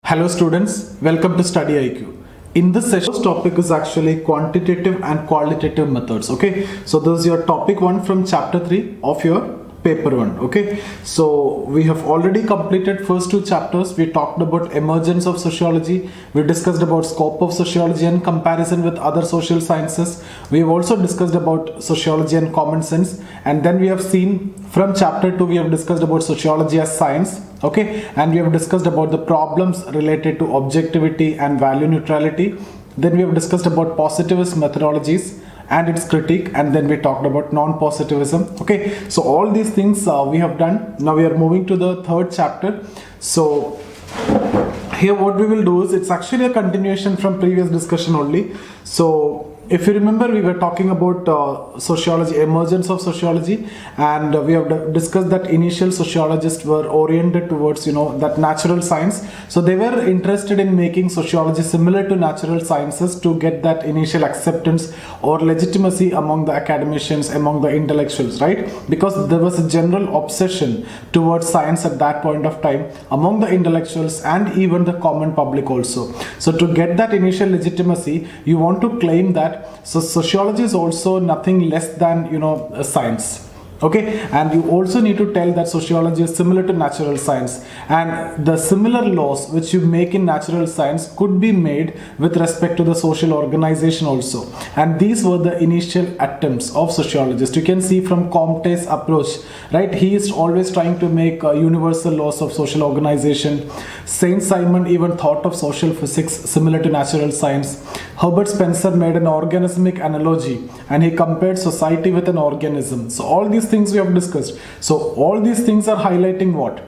Hello students, welcome to StudyIQ. In this session, this topic is actually quantitative and qualitative methods. Okay, so this is your topic 1 from chapter 3 of your paper 1. Okay, so we have already completed first 2 chapters. We talked about emergence of sociology. We discussed about scope of sociology and comparison with other social sciences. We have also discussed about sociology and common sense, and then we have seen from chapter 2 we have discussed about sociology as science. Okay, and we have discussed about the problems related to objectivity and value neutrality. Then we have discussed about positivist methodologies and its critique, and then we talked about non-positivism. Okay, so all these things we have done. Now we are moving to the third chapter. So here what we will do is, it's actually a continuation from previous discussion only. So if you remember, we were talking about sociology, emergence of sociology, and we have discussed that initial sociologists were oriented towards, that natural science. So they were interested in making sociology similar to natural sciences to get that initial acceptance or legitimacy among the academicians, among the intellectuals, right? Because there was a general obsession towards science at that point of time among the intellectuals and even the common public also. So to get that initial legitimacy, you want to claim that sociology is also nothing less than a science. Okay, and you also need to tell that sociology is similar to natural science, and the similar laws which you make in natural science could be made with respect to the social organization also. And these were the initial attempts of sociologists. You can see from Comte's approach, right? He is always trying to make universal laws of social organization. Saint Simon even thought of social physics similar to natural science. Herbert Spencer made an organismic analogy, and he compared society with an organism. So all these things we have discussed. So all these things are highlighting what?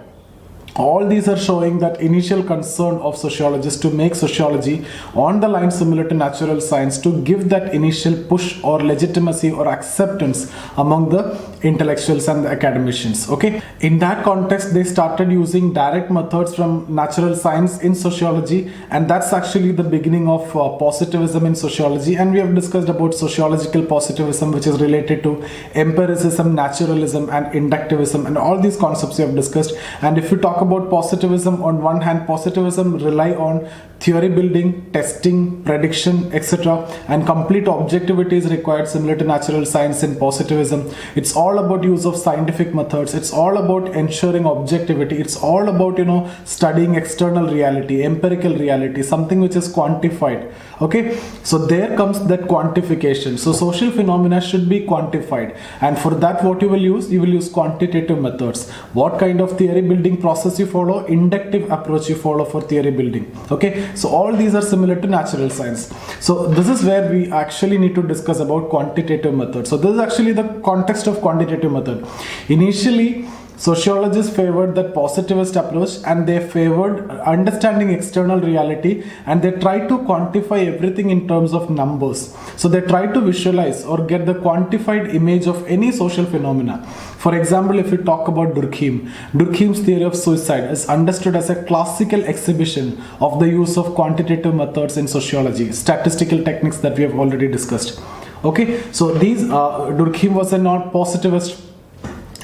All these are showing that initial concern of sociologists to make sociology on the line similar to natural science, to give that initial push or legitimacy or acceptance among the intellectuals and the academicians. Okay, in that context they started using direct methods from natural science in sociology, and that's actually the beginning of positivism in sociology. And we have discussed about sociological positivism, which is related to empiricism, naturalism and inductivism, and all these concepts we have discussed. And if you talk about positivism, on one hand, positivism rely on theory building, testing, prediction, etc., and complete objectivity is required similar to natural science in positivism. It's all about use of scientific methods. It's all about ensuring objectivity. It's all about studying external reality, empirical reality, something which is quantified. Okay, so there comes that quantification. So social phenomena should be quantified, and for that what you will use quantitative methods. What kind of theory building process you follow? Inductive approach you follow for theory building. Okay, so all these are similar to natural science. So this is where we actually need to discuss about quantitative method. So this is actually the context of quantitative method. Initially, sociologists favored that positivist approach, and they favored understanding external reality, and they tried to quantify everything in terms of numbers. So they tried to visualize or get the quantified image of any social phenomena. For example, if you talk about Durkheim's theory of suicide is understood as a classical exhibition of the use of quantitative methods in sociology, statistical techniques that we have already discussed. Okay, so these Durkheim was a non-positivist.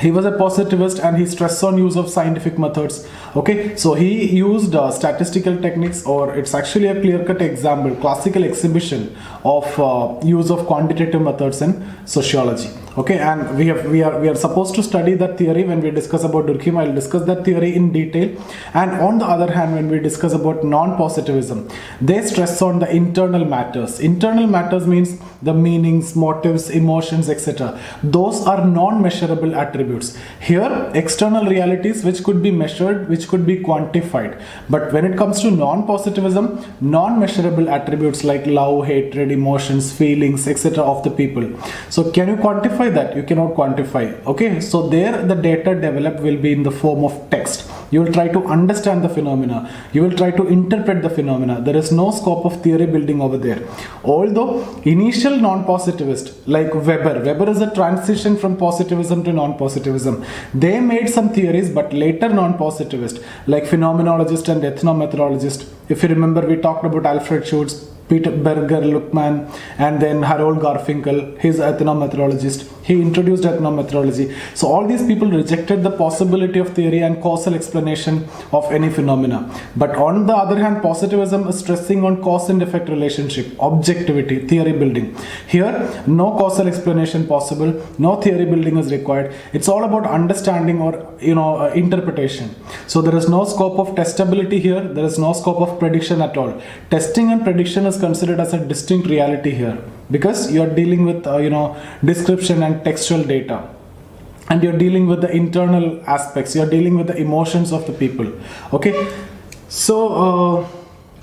He was a positivist, and he stressed on use of scientific methods. Okay, so he used statistical techniques, or it's actually a clear-cut example, classical exhibition of use of quantitative methods in sociology. Okay, and we are supposed to study that theory. When we discuss about Durkheim, I'll discuss that theory in detail. And on the other hand, when we discuss about non-positivism, they stress on the internal matters. Internal matters means the meanings, motives, emotions, etc. Those are non-measurable attributes. Here, external realities which could be measured, which could be quantified. But when it comes to non-positivism, non-measurable attributes like love, hatred, emotions, feelings, etc. of the people. So can you quantify that? You cannot quantify. Okay, so there the data developed will be in the form of text. You will try to understand the phenomena. You will try to interpret the phenomena. There is no scope of theory building over there. Although initial non-positivist like Weber is a transition from positivism to non-positivism. They made some theories, but later non-positivist like phenomenologist and ethnomethodologist. If you remember, we talked about Alfred Schutz, Peter Berger Luckman, and then Harold Garfinkel, his ethnomethodologist. He introduced ethnomethodology. So all these people rejected the possibility of theory and causal explanation of any phenomena. But on the other hand, positivism is stressing on cause and effect relationship, objectivity, theory building. Here, no causal explanation possible, no theory building is required. It's all about understanding or interpretation. So there is no scope of testability here. There is no scope of prediction at all. Testing and prediction is considered as a distinct reality here, because you are dealing with description and textual data, and you're dealing with the internal aspects, you're dealing with the emotions of the people. Okay, so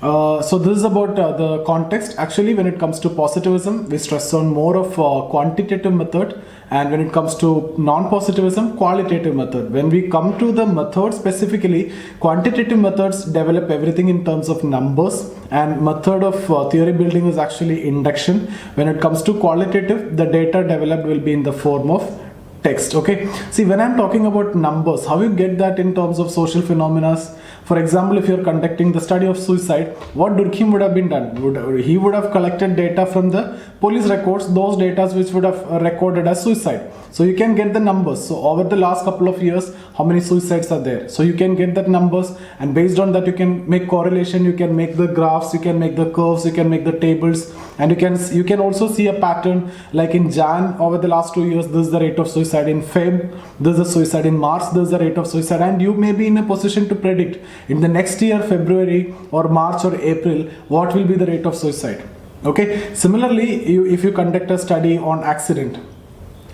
this is about the context. Actually, when it comes to positivism, we stress on more of quantitative method, and when it comes to non-positivism, qualitative method. When we come to the method specifically, quantitative methods develop everything in terms of numbers, and method of theory building is actually induction. When it comes to qualitative, the data developed will be in the form of text. Okay, see, when I'm talking about numbers, how you get that in terms of social phenomena? For example, if you're conducting the study of suicide, what Durkheim would have been done? He would have collected data from the police records, those data which would have recorded as suicide. So you can get the numbers. So over the last couple of years, how many suicides are there? So you can get that numbers, and based on that you can make correlation, you can make the graphs, you can make the curves, you can make the tables, and you can also see a pattern. Like in Jan, over the last 2 years, this is the rate of suicide. In Feb, this is the suicide. In March, this is the rate of suicide, and you may be in a position to predict in the next year, February or March or April, what will be the rate of suicide. Okay, similarly, if you conduct a study on accident,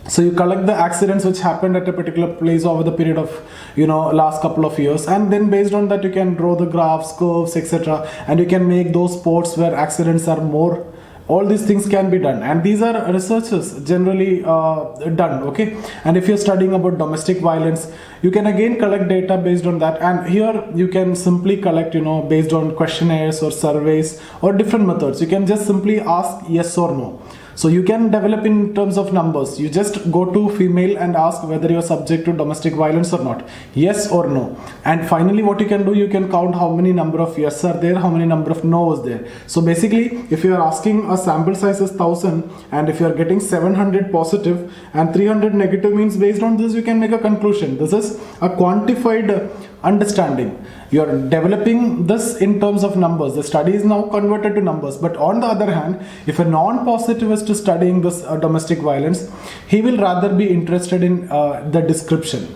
so you collect the accidents which happened at a particular place over the period of last couple of years, and then based on that you can draw the graphs, curves, etc., and you can make those sports where accidents are more. All these things can be done, and these are researches generally done. Okay, and if you're studying about domestic violence, you can again collect data based on that, and here you can simply collect based on questionnaires or surveys or different methods. You can just simply ask yes or no. So you can develop in terms of numbers. You just go to female and ask whether you're subject to domestic violence or not. Yes or no. And finally what you can do, you can count how many number of yes are there, how many number of no is there. So basically, if you are asking a sample size is 1000, and if you are getting 700 positive and 300 negative, means based on this you can make a conclusion. This is a quantified understanding. You are developing this in terms of numbers. The study is now converted to numbers. But on the other hand, if a non-positivist is studying this domestic violence, he will rather be interested in the description.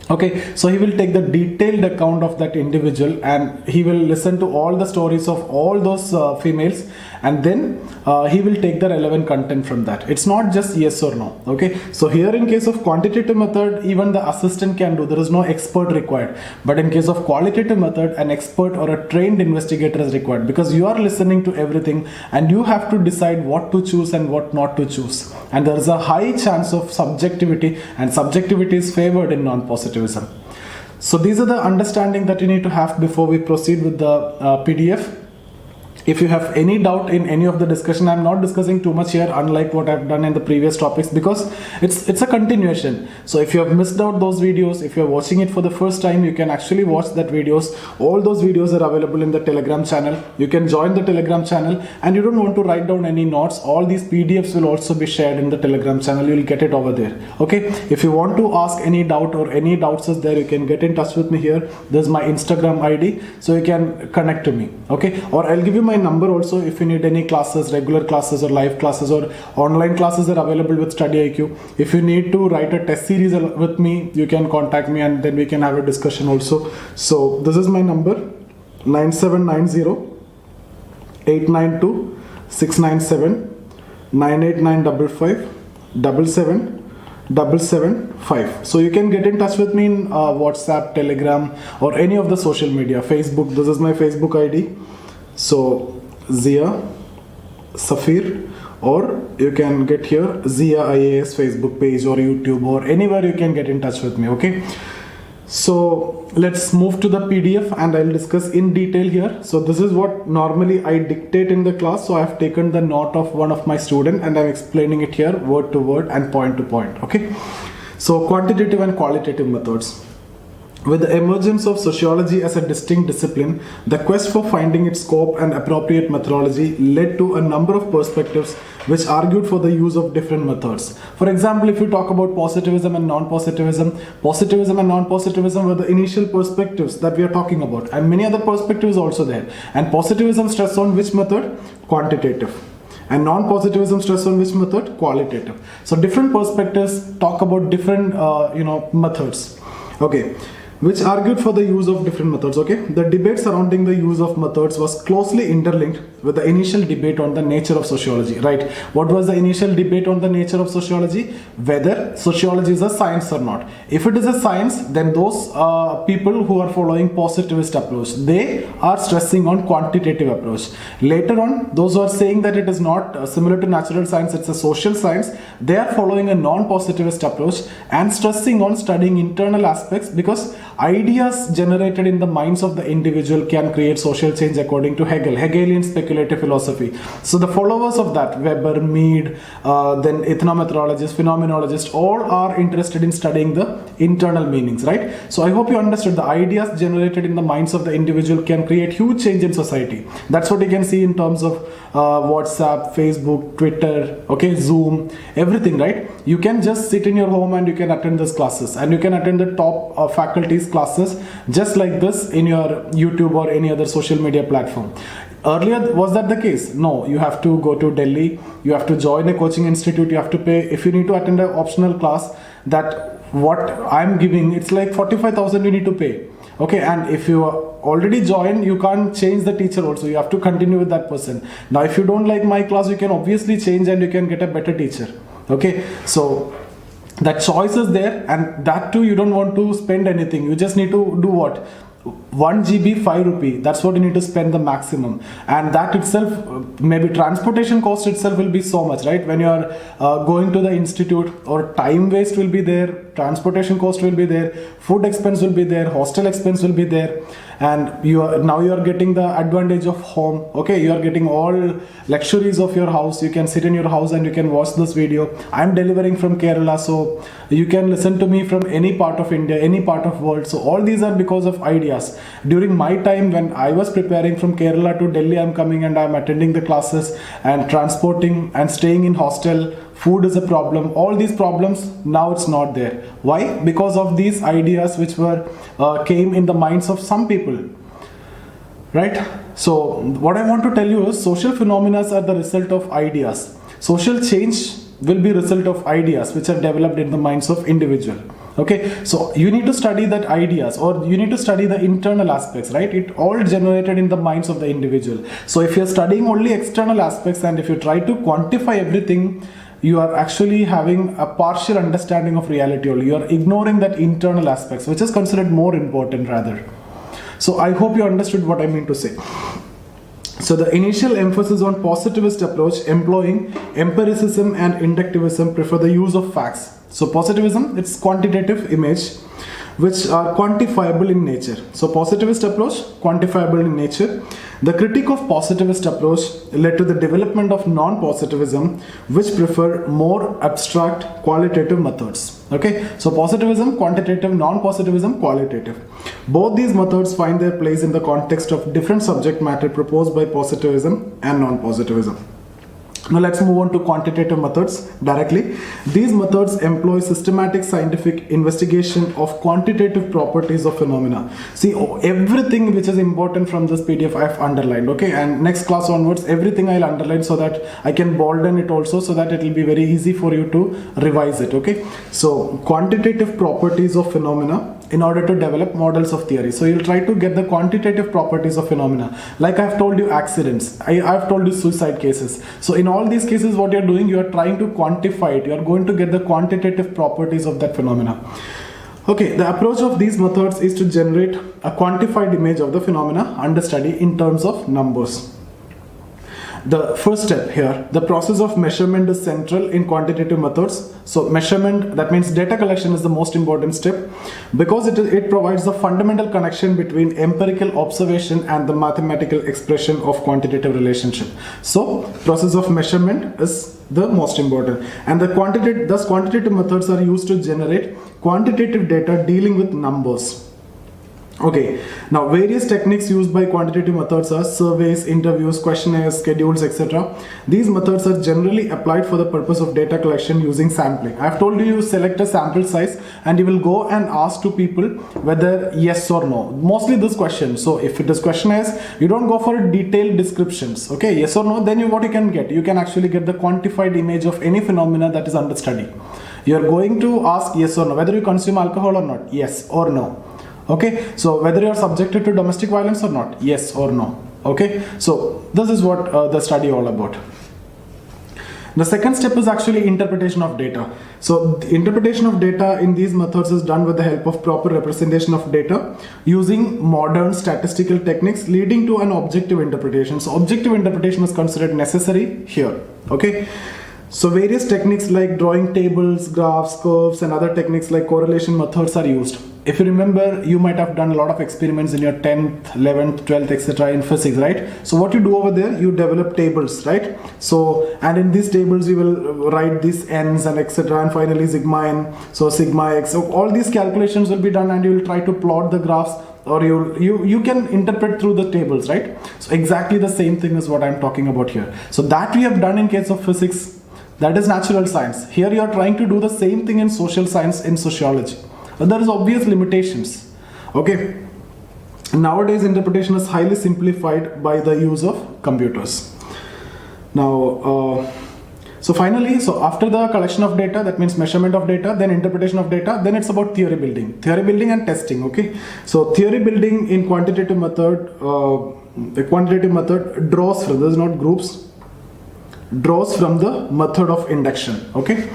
Okay, so he will take the detailed account of that individual, and he will listen to all the stories of all those females, and then he will take the relevant content from that. It's not just yes or no. Okay, so here in case of quantitative method, even the assistant can do. There is no expert required. But in case of qualitative method, an expert or a trained investigator is required, because you are listening to everything and you have to decide what to choose and what not to choose. And there is a high chance of subjectivity, and subjectivity is favored in non-positivism. So these are the understanding that you need to have before we proceed with the PDF. If you have any doubt in any of the discussion, I'm not discussing too much here, unlike what I've done in the previous topics, because it's a continuation. So if you have missed out those videos, if you're watching it for the first time, you can actually watch that videos. All those videos are available in the Telegram channel. You can join the Telegram channel, and you don't want to write down any notes. All these PDFs will also be shared in the Telegram channel. You'll get it over there. Okay, if you want to ask any doubt or any doubts is there, you can get in touch with me here. There's my Instagram ID, so you can connect to me. Okay, or I'll give you my number also if you need any classes, regular classes or live classes or online classes are available with StudyIQ. If you need to write a test series with me, you can contact me, and then we can have a discussion also. So this is my number, 9790 892 697 98955 775. So you can get in touch with me in WhatsApp, Telegram, or any of the social media. Facebook, this is my Facebook ID. So Zia Safir, or you can get here Zia IAS Facebook page or YouTube, or anywhere you can get in touch with me. Okay, so let's move to the PDF and I'll discuss in detail here. So this is what normally I dictate in the class. So I've taken the note of one of my student and I'm explaining it here word to word and point to point. Okay, so quantitative and qualitative methods. With the emergence of sociology as a distinct discipline, the quest for finding its scope and appropriate methodology led to a number of perspectives which argued for the use of different methods. For example, if you talk about positivism and non-positivism, positivism and non-positivism were the initial perspectives that we are talking about, and many other perspectives also there. And positivism stress on which method? Quantitative. And non-positivism stress on which method? Qualitative. So different perspectives talk about different methods. Okay, which argued for the use of different methods. Okay, the debate surrounding the use of methods was closely interlinked with the initial debate on the nature of sociology, right? What was the initial debate on the nature of sociology? Whether sociology is a science or not. If it is a science, then those people who are following positivist approach, they are stressing on quantitative approach. Later on, those who are saying that it is not similar to natural science, it's a social science, they are following a non-positivist approach and stressing on studying internal aspects, because ideas generated in the minds of the individual can create social change according to Hegelian speculative philosophy. So the followers of that, Weber, Mead, then ethnometrologists, phenomenologists, all are interested in studying the internal meanings, right? So I hope you understood the ideas generated in the minds of the individual can create huge change in society. That's what you can see in terms of WhatsApp, Facebook, Twitter, okay, Zoom, everything, right? You can just sit in your home and you can attend these classes, and you can attend the top faculty's classes just like this in your YouTube or any other social media platform. Earlier, was that the case? No, you have to go to Delhi, you have to join a coaching institute, you have to pay. If you need to attend an optional class, that what I'm giving, it's like 45,000 you need to pay. Okay, and if you already joined, you can't change the teacher also, you have to continue with that person. Now if you don't like my class, you can obviously change and you can get a better teacher. Okay, so that choice is there, and that too you don't want to spend anything. You just need to do what? 1 GB 5 rupee, that's what you need to spend the maximum, and that itself, maybe transportation cost itself will be so much, right? When you are going to the institute, or time waste will be there, transportation cost will be there, food expense will be there, hostel expense will be there, and you are getting the advantage of home. Okay, you are getting all luxuries of your house. You can sit in your house and you can watch this video. I'm delivering from Kerala, so you can listen to me from any part of India, any part of world. So all these are because of ideas. During my time, when I was preparing from Kerala to Delhi, I'm coming and I'm attending the classes and transporting and staying in hostel. Food is a problem. All these problems, now it's not there. Why? Because of these ideas which were came in the minds of some people, right? So what I want to tell you is social phenomena are the result of ideas. Social change will be result of ideas which are developed in the minds of individual. Okay, so you need to study that ideas, or you need to study the internal aspects, right? It all generated in the minds of the individual. So if you're studying only external aspects, and if you try to quantify everything, you are actually having a partial understanding of reality only. You are ignoring that internal aspects, which is considered more important rather. So I hope you understood what I mean to say. So the initial emphasis on positivist approach employing empiricism and inductivism prefer the use of facts. So positivism, it's quantitative image which are quantifiable in nature. So positivist approach, quantifiable in nature. The critique of positivist approach led to the development of non-positivism, which prefer more abstract qualitative methods. Okay, so positivism, quantitative, non-positivism, qualitative. Both these methods find their place in the context of different subject matter proposed by positivism and non-positivism. Now let's move on to quantitative methods directly. These methods employ systematic scientific investigation of quantitative properties of phenomena. See, everything which is important from this PDF I have underlined, okay? And next class onwards, everything I'll underline so that I can bolden it also, so that it will be very easy for you to revise it, okay? So quantitative properties of phenomena in order to develop models of theory. So you'll try to get the quantitative properties of phenomena. Like I've told you accidents, I've told you suicide cases. So in all these cases, what you're doing, you are trying to quantify it. You are going to get the quantitative properties of that phenomena. Okay, the approach of these methods is to generate a quantified image of the phenomena under study in terms of numbers. The first step here, the process of measurement is central in quantitative methods. So measurement, that means data collection, is the most important step, because it provides the fundamental connection between empirical observation and the mathematical expression of quantitative relationship. So process of measurement is the most important, and thus quantitative methods are used to generate quantitative data dealing with numbers. Okay, now various techniques used by quantitative methods are surveys, interviews, questionnaires, schedules, etc. These methods are generally applied for the purpose of data collection using sampling. I have told you select a sample size and you will go and ask to people whether yes or no. Mostly this question. So if it is questionnaires, you don't go for detailed descriptions. Okay, yes or no, then what you can get? You can actually get the quantified image of any phenomena that is under study. You are going to ask yes or no, whether you consume alcohol or not, yes or no. Okay, so whether you are subjected to domestic violence or not, yes or no. Okay, so this is what the study all about. The second step is actually interpretation of data. So the interpretation of data in these methods is done with the help of proper representation of data using modern statistical techniques leading to an objective interpretation. So objective interpretation is considered necessary here. Okay. So various techniques like drawing tables, graphs, curves, and other techniques like correlation methods are used. If you remember, you might have done a lot of experiments in your 10th, 11th, 12th, etc. in physics, right? So what you do over there, you develop tables, right? So, and in these tables, you will write these n's and etc. and finally sigma n, so sigma x. So all these calculations will be done and you will try to plot the graphs, or you can interpret through the tables, right? So exactly the same thing is what I'm talking about here. So that we have done in case of physics. That is natural science. Here you are trying to do the same thing in social science, in sociology. But there is obvious limitations. Okay. Nowadays interpretation is highly simplified by the use of computers. Now, so finally, so after the collection of data, that means measurement of data, then interpretation of data, then it's about theory building. Theory building and testing, okay. So theory building in quantitative method, the quantitative method draws from, there's not groups, draws from the method of induction. Okay,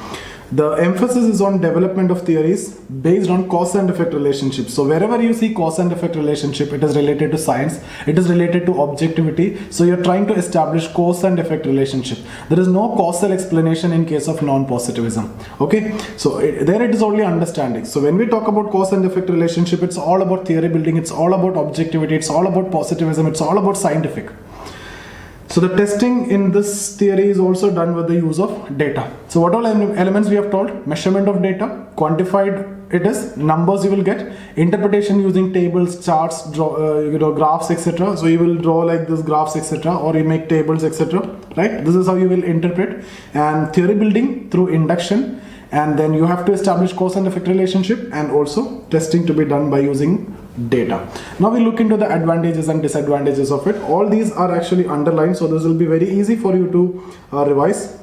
the emphasis is on development of theories based on cause and effect relationships. So wherever you see cause and effect relationship, it is related to science, it is related to objectivity. So you're trying to establish cause and effect relationship. There is no causal explanation in case of non-positivism. Okay, so there it is only understanding. So when we talk about cause and effect relationship, it's all about theory building, it's all about objectivity, it's all about positivism, it's all about scientific. So the testing in this theory is also done with the use of data. So what all elements we have told? Measurement of data, quantified it is, numbers you will get, interpretation using tables, charts, graphs, etc. So you will draw like this graphs, etc. or you make tables, etc. Right? This is how you will interpret. And theory building through induction, and then you have to establish cause and effect relationship, and also testing to be done by using data. Now we look into the advantages and disadvantages of it. All these are actually underlined, so this will be very easy for you to revise.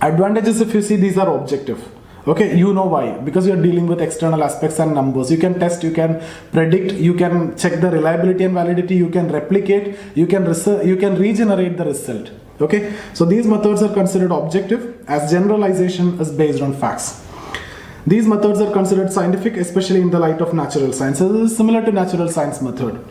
Advantages, if you see, these are objective. Okay, you know why? Because you're dealing with external aspects and numbers. You can test, you can predict, you can check the reliability and validity, you can replicate, you can regenerate the result. Okay, so these methods are considered objective as generalization is based on facts. These methods are considered scientific, especially in the light of natural science. So this is similar to natural science method.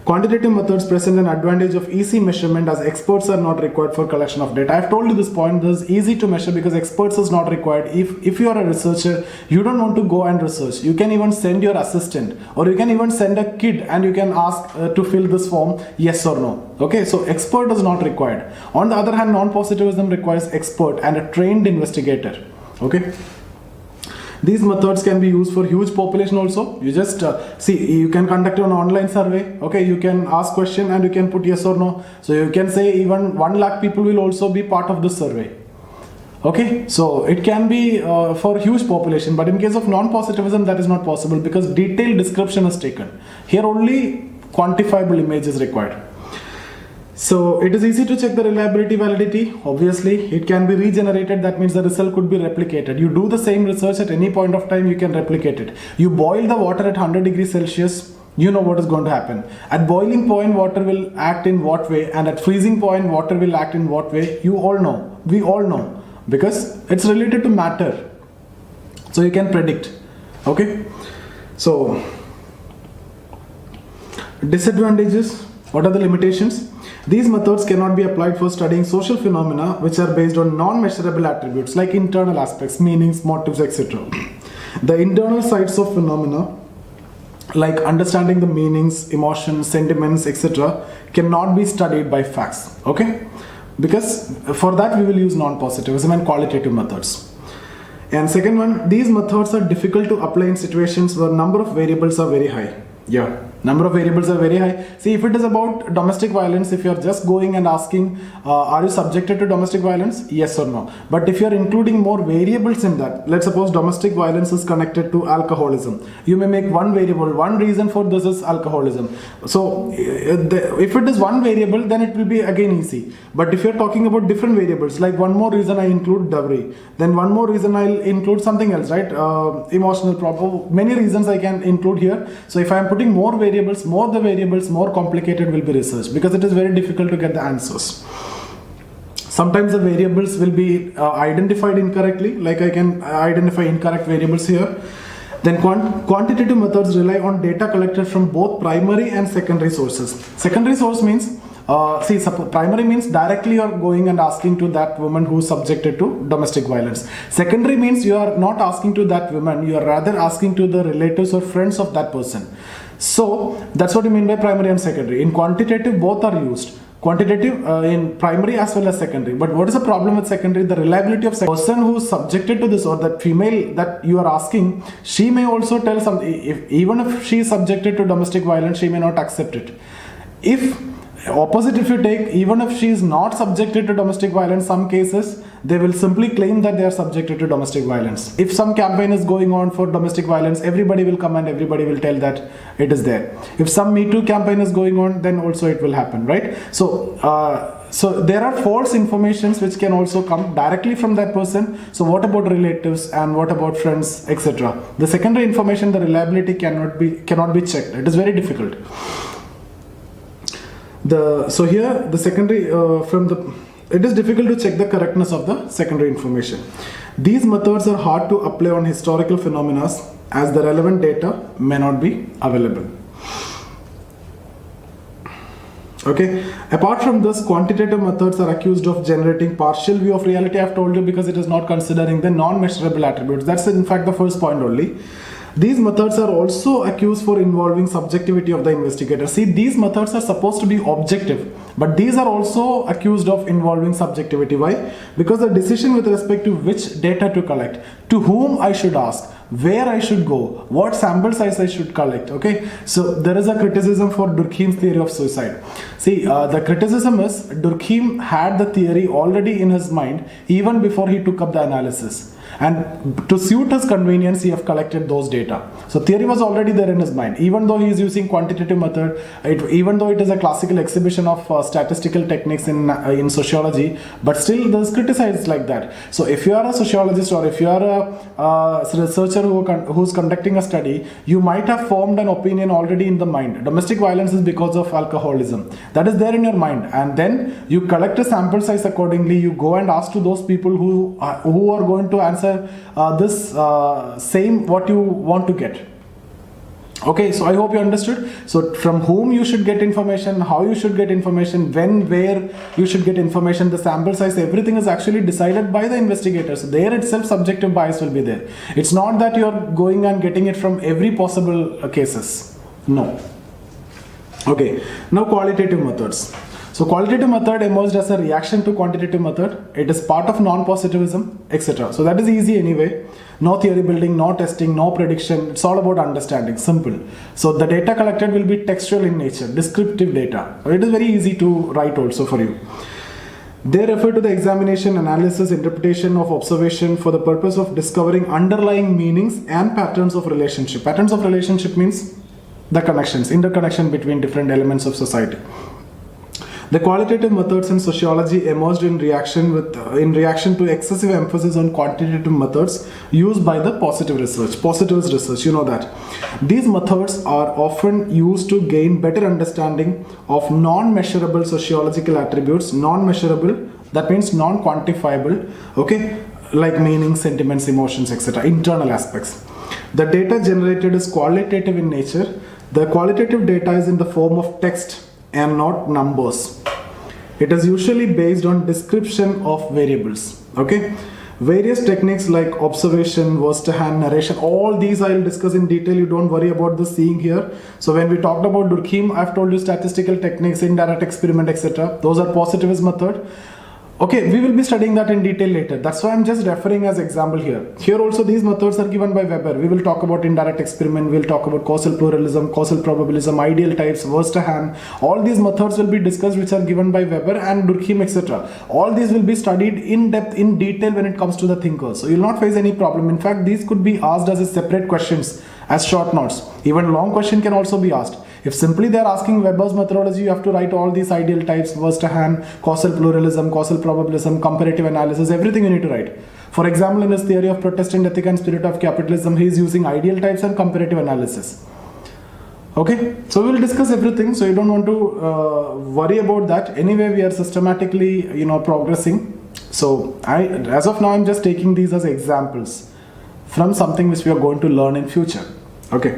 Quantitative methods present an advantage of easy measurement as experts are not required for collection of data. I've told you this point, this is easy to measure because experts is not required. If you are a researcher, you don't want to go and research. You can even send your assistant, or you can even send a kid and you can ask to fill this form, yes or no. Okay, so expert is not required. On the other hand, non-positivism requires expert and a trained investigator. Okay. These methods can be used for huge population also. You just see, you can conduct an online survey. Okay, you can ask question and you can put yes or no. So you can say even 1 lakh people will also be part of this survey. Okay, so it can be for huge population, but in case of non-positivism that is not possible because detailed description is taken. Here only quantifiable image is required. So it is easy to check the reliability, validity. Obviously, it can be regenerated. That means the result could be replicated. You do the same research at any point of time, you can replicate it. You boil the water at 100 degrees Celsius, you know what is going to happen. At boiling point, water will act in what way, and at freezing point, water will act in what way. You all know. We all know. Because it's related to matter. So you can predict. Okay? So, disadvantages. What are the limitations? These methods cannot be applied for studying social phenomena which are based on non-measurable attributes like internal aspects, meanings, motives, etc. The internal sides of phenomena like understanding the meanings, emotions, sentiments, etc. cannot be studied by facts. Okay? Because for that we will use non-positivism and qualitative methods. And second one, these methods are difficult to apply in situations where number of variables are very high. Yeah. Number of variables are very high. See, if it is about domestic violence, if you're just going and asking, are you subjected to domestic violence? Yes or no. But if you're including more variables in that, let's suppose domestic violence is connected to alcoholism. You may make one variable, one reason for this is alcoholism. So if it is one variable, then it will be again easy. But if you're talking about different variables, like one more reason I include dowry, then one more reason I'll include something else, right? Emotional problem, many reasons I can include here. So if I'm putting more variables, more complicated will be research, because it is very difficult to get the answers. Sometimes the variables will be identified incorrectly, like I can identify incorrect variables here. Then quantitative methods rely on data collected from both primary and secondary sources. Secondary source means, primary means directly you are going and asking to that woman who is subjected to domestic violence. Secondary means you are not asking to that woman, you are rather asking to the relatives or friends of that person. So that's what you mean by primary and secondary. In quantitative, both are used. Quantitative in primary as well as secondary. But what is the problem with secondary? The reliability of the person who is subjected to this, or that female that you are asking, she may also tell something. Even if she is subjected to domestic violence, she may not accept it. If you take, even if she is not subjected to domestic violence, some cases they will simply claim that they are subjected to domestic violence. If some campaign is going on for domestic violence, everybody will come and everybody will tell that it is there. If some Me Too campaign is going on, then also it will happen, right? So there are false informations which can also come directly from that person. So what about relatives and what about friends, etc.? The secondary information, the reliability cannot be checked. It is very difficult. It is difficult to check the correctness of the secondary information. These methods are hard to apply on historical phenomena as the relevant data may not be available. Okay. Apart from this, quantitative methods are accused of generating partial view of reality. I've told you, because it is not considering the non-measurable attributes. That's in fact the first point only. These methods are also accused for involving subjectivity of the investigator. See, these methods are supposed to be objective, but these are also accused of involving subjectivity. Why? Because the decision with respect to which data to collect, to whom I should ask, where I should go, what sample size I should collect. Okay, so there is a criticism for Durkheim's theory of suicide. See, the criticism is Durkheim had the theory already in his mind even before he took up the analysis. And to suit his convenience, he have collected those data. So theory was already there in his mind. Even though he is using quantitative method, even though it is a classical exhibition of statistical techniques in sociology, but still there's criticized like that. So if you are a sociologist or if you are a researcher who's conducting a study, you might have formed an opinion already in the mind. Domestic violence is because of alcoholism. That is there in your mind. And then you collect a sample size accordingly. You go and ask to those people who are going to answer same what you want to get. Okay, so I hope you understood. So from whom you should get information, how you should get information, when, where you should get information, the sample size, everything is actually decided by the investigator. So there itself subjective bias will be there. It's not that you're going and getting it from every possible cases. No. Okay, now qualitative methods. So qualitative method emerged as a reaction to quantitative method. It is part of non-positivism, etc. So that is easy anyway. No theory building, no testing, no prediction. It's all about understanding, simple. So the data collected will be textual in nature, descriptive data. It is very easy to write also for you. They refer to the examination, analysis, interpretation of observation for the purpose of discovering underlying meanings and patterns of relationship. Patterns of relationship means the connections, interconnection between different elements of society. The qualitative methods in sociology emerged in reaction to excessive emphasis on quantitative methods used by the positivist research, you know that. These methods are often used to gain better understanding of non-measurable sociological attributes. Non-measurable, that means non-quantifiable, okay, like meanings, sentiments, emotions, etc., internal aspects. The data generated is qualitative in nature. The qualitative data is in the form of text and not numbers. It is usually based on description of variables. Okay, various techniques like observation, first-hand narration, all these I will discuss in detail. You don't worry about the seeing here. So when we talked about Durkheim, I've told you statistical techniques, indirect experiment, etc. Those are positivist method. Okay, we will be studying that in detail later. That's why I'm just referring as example here. Here also these methods are given by Weber. We will talk about indirect experiment, we'll talk about causal pluralism, causal probabilism, ideal types, Verstehen. All these methods will be discussed which are given by Weber and Durkheim, etc. All these will be studied in depth, in detail when it comes to the thinkers. So you'll not face any problem. In fact, these could be asked as a separate questions, as short notes. Even long question can also be asked. If simply they are asking Weber's methodology, you have to write all these ideal types, Verstehen, causal pluralism, causal probabilism, comparative analysis, everything you need to write. For example, in his theory of Protestant ethic and spirit of capitalism, he is using ideal types and comparative analysis. Okay, so we will discuss everything, so you don't want to worry about that. Anyway, we are systematically, progressing. So as of now, I'm just taking these as examples from something which we are going to learn in future. Okay.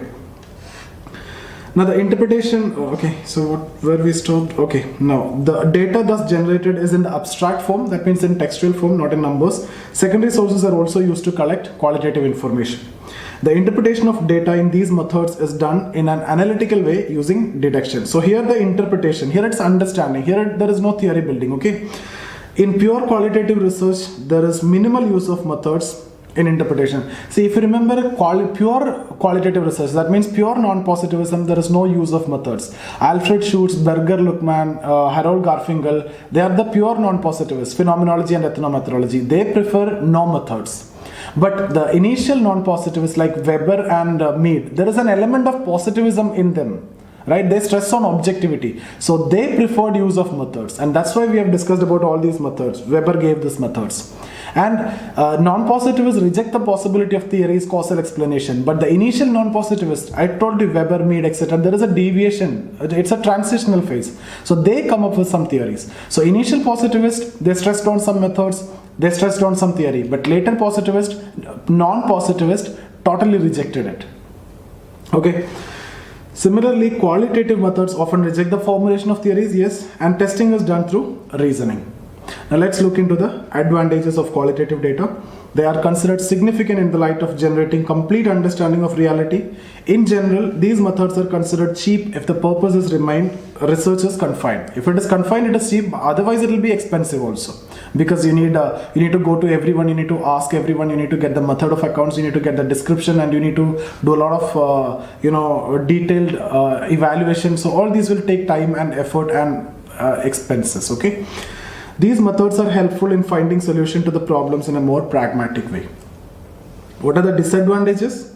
Now the interpretation, okay, so where we stopped, okay, now the data thus generated is in the abstract form, that means in textual form, not in numbers. Secondary sources are also used to collect qualitative information. The interpretation of data in these methods is done in an analytical way using deduction. So here the interpretation, here it's understanding, here there is no theory building, okay. In pure qualitative research, there is minimal use of methods in interpretation. See, if you remember pure qualitative research, that means pure non-positivism, there is no use of methods. Alfred Schutz, Berger Luckman, Harold Garfinkel, they are the pure non-positivists, phenomenology and ethnomethodology. They prefer no methods. But the initial non-positivists like Weber and Mead, there is an element of positivism in them. Right? They stress on objectivity. So they preferred use of methods. And that's why we have discussed about all these methods. Weber gave these methods. And non-positivists reject the possibility of theory's causal explanation. But the initial non-positivists, I told you Weber, Mead, etc., there is a deviation. It's a transitional phase. So they come up with some theories. So initial positivists, they stressed on some methods, they stressed on some theory. But later positivist, non-positivist, totally rejected it. Okay. Similarly, qualitative methods often reject the formulation of theories, yes, and testing is done through reasoning. Now let's look into the advantages of qualitative data. They are considered significant in the light of generating complete understanding of reality. In general, these methods are considered cheap if the purpose is research is confined. If it is confined, it is cheap, otherwise it will be expensive also. Because you need to go to everyone, you need to ask everyone, you need to get the method of accounts, you need to get the description, and you need to do a lot of detailed evaluation. So all these will take time and effort and expenses. Okay. These methods are helpful in finding solution to the problems in a more pragmatic way. What are the disadvantages?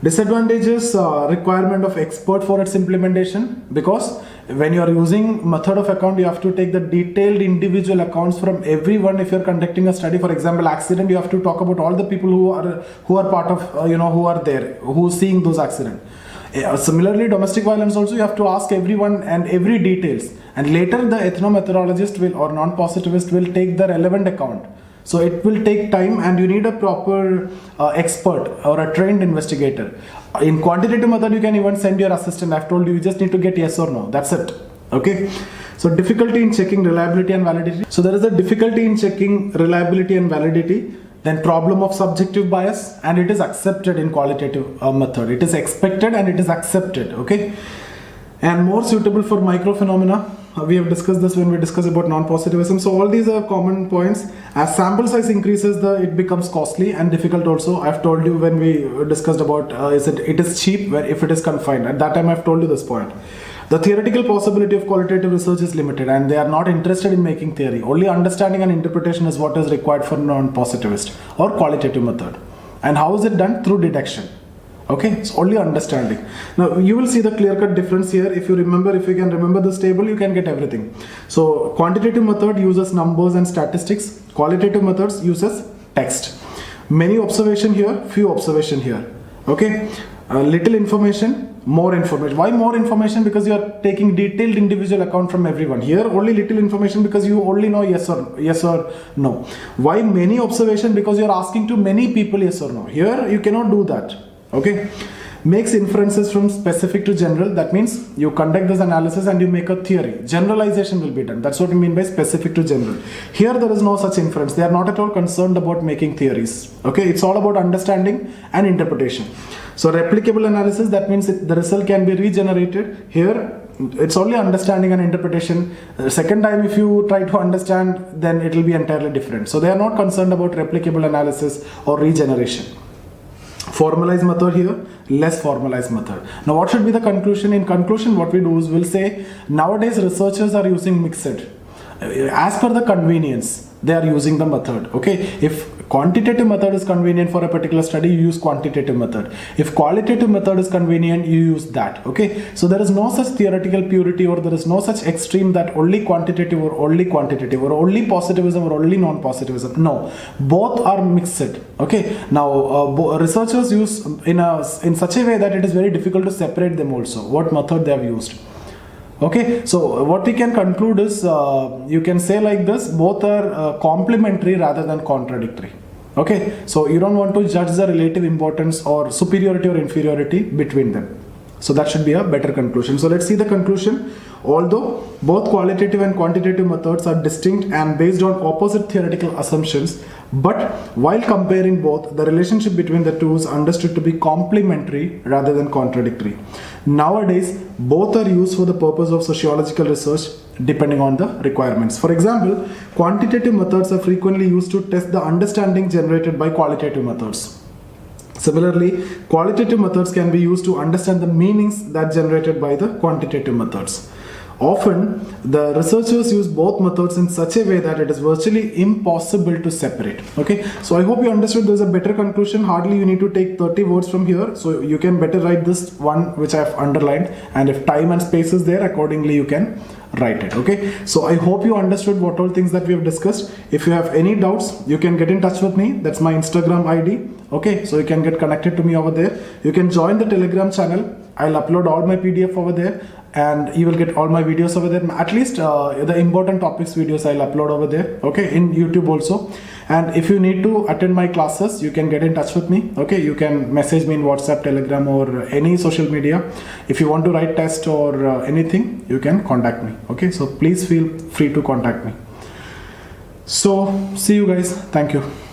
Disadvantages, requirement of expert for its implementation, because when you are using method of account, you have to take the detailed individual accounts from everyone. If you are conducting a study, for example, accident, you have to talk about all the people who are part of, who are there, who are seeing those accidents. Similarly, domestic violence also, you have to ask everyone and every details, and later the ethnomethodologist will or non-positivist will take the relevant account. So it will take time, and you need a proper expert or a trained investigator. In quantitative method, you can even send your assistant. I've told you, you just need to get yes or no. That's it. Okay. So difficulty in checking reliability and validity. So there is a difficulty in checking reliability and validity. Then problem of subjective bias, and it is accepted in qualitative method. It is expected and it is accepted. Okay. And more suitable for microphenomena. We have discussed this when we discuss about non-positivism. So all these are common points. As sample size increases, it becomes costly and difficult also. I've told you when we discussed about it is cheap if it is confined. At that time I've told you this point. The theoretical possibility of qualitative research is limited, and they are not interested in making theory. Only understanding and interpretation is what is required for non-positivist or qualitative method. And how is it done? Through deduction. Okay, it's only understanding. Now you will see the clear-cut difference here. If you can remember this table, you can get everything. So quantitative method uses numbers and statistics. Qualitative methods uses text. Many observation here, few observation here. Okay, little information, more information. Why more information? Because you are taking detailed individual account from everyone. Here only little information because you only know yes or no. Why many observation? Because you are asking to many people yes or no. Here you cannot do that. Okay, makes inferences from specific to general. That means you conduct this analysis and you make a theory. Generalization will be done. That's what we mean by specific to general. Here there is no such inference. They are not at all concerned about making theories. Okay, it's all about understanding and interpretation. So replicable analysis, that means the result can be regenerated. Here it's only understanding and interpretation. Second time if you try to understand, then it will be entirely different. So they are not concerned about replicable analysis or regeneration. Formalized method here, less formalized method. Now what should be the conclusion? In conclusion, what we do is we'll say nowadays researchers are using mixed. As per the convenience, they are using the method. Okay, if quantitative method is convenient for a particular study, you use quantitative method. If qualitative method is convenient, you use that. Okay, so there is no such theoretical purity, or there is no such extreme that only quantitative or only quantitative or only positivism or only non-positivism. No, both are mixed. Okay, now researchers use in such a way that it is very difficult to separate them also, what method they have used. Okay, so what we can conclude is you can say like this, both are complementary rather than contradictory. Okay, so you don't want to judge the relative importance or superiority or inferiority between them. So that should be a better conclusion. So let's see the conclusion. Although both qualitative and quantitative methods are distinct and based on opposite theoretical assumptions, but while comparing both, the relationship between the two is understood to be complementary rather than contradictory. Nowadays, both are used for the purpose of sociological research depending on the requirements. For example, quantitative methods are frequently used to test the understanding generated by qualitative methods. Similarly, qualitative methods can be used to understand the meanings that generated by the quantitative methods. Often, the researchers use both methods in such a way that it is virtually impossible to separate. Okay, so I hope you understood there's a better conclusion. Hardly you need to take 30 words from here, so you can better write this one which I have underlined, and if time and space is there, accordingly you can write it. Okay, so I hope you understood what all things that we have discussed. If you have any doubts, you can get in touch with me. That's my Instagram ID. Okay, so you can get connected to me over there. You can join the Telegram channel. I'll upload all my PDF over there, and you will get all my videos over there. At least the important topics videos I'll upload over there. Okay, in YouTube also. And if you need to attend my classes, you can get in touch with me. Okay, you can message me in WhatsApp, Telegram, or any social media. If you want to write test or anything, you can contact me. Okay, so please feel free to contact me. So see you guys. Thank you.